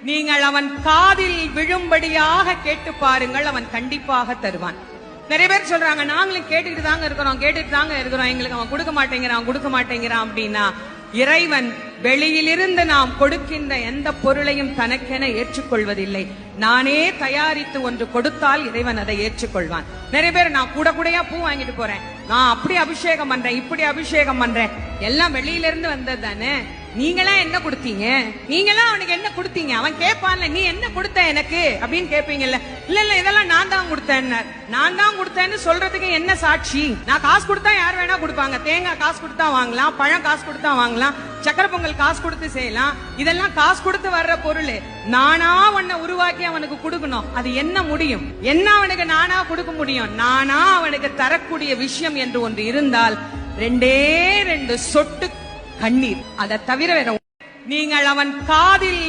நீங்கள் அவன் காதில் விழும்படியாக கேட்டு பாருங்கள், அவன் கண்டிப்பாக தருவான். நிறைய பேர் சொல்றாங்க, நாங்களும் கேட்டுட்டு தாங்க இருக்கிறோம், எங்களுக்கு அவன் கொடுக்க மாட்டேங்கிறான் அப்படின்னா, இறைவன் வெளியிலிருந்து நாம் கொடுக்கின்ற எந்த பொருளையும் தனக்கென ஏற்றுக்கொள்வதில்லை. நானே தயாரித்து ஒன்று கொடுத்தால் இறைவன் அதை ஏற்றுக்கொள்வான். நிறைய பேர் நான் கூடையா பூ வாங்கிட்டு போறேன், நான் அப்படி அபிஷேகம் பண்றேன், இப்படி அபிஷேகம் பண்றேன், எல்லாம் வெளியிலிருந்து வந்தது தானே, நீங்களா என்ன கொடுத்தீங்க, நீங்களா அவனுக்கு என்ன கொடுத்தீங்க, அவன் கேட்பான்ல நீ என்ன கொடுத்த எனக்கு அப்படின்னு கேட்பீங்கல்ல. இல்ல இதெல்லாம் நான் தான் கொடுத்தேன்னு சொல்றதுக்கு என்ன சாட்சி? நான் காசு கொடுத்தா யார் வேணா கொடுப்பாங்க, தேங்காய் காசு கொடுத்தா வாங்கலாம், பழம் காசு கொடுத்தா வாங்கலாம், சக்கரை பொங்கல் காசு கொடுத்து செய்யலாம், இதெல்லாம் காசு கொடுத்து வர்ற பொருள். நானா உன்னை உருவாக்கி அவனுக்கு கொடுக்கணும், அது என்ன முடியும்? என்ன அவனுக்கு நானா கொடுக்க முடியும்? நானா அவனுக்கு தரக்கூடிய விஷயம் என்று ஒன்று இருந்தால் 2 சொட்டு கண்ணீர். அதை தவிர வேற நீங்கள் அவன் காதில்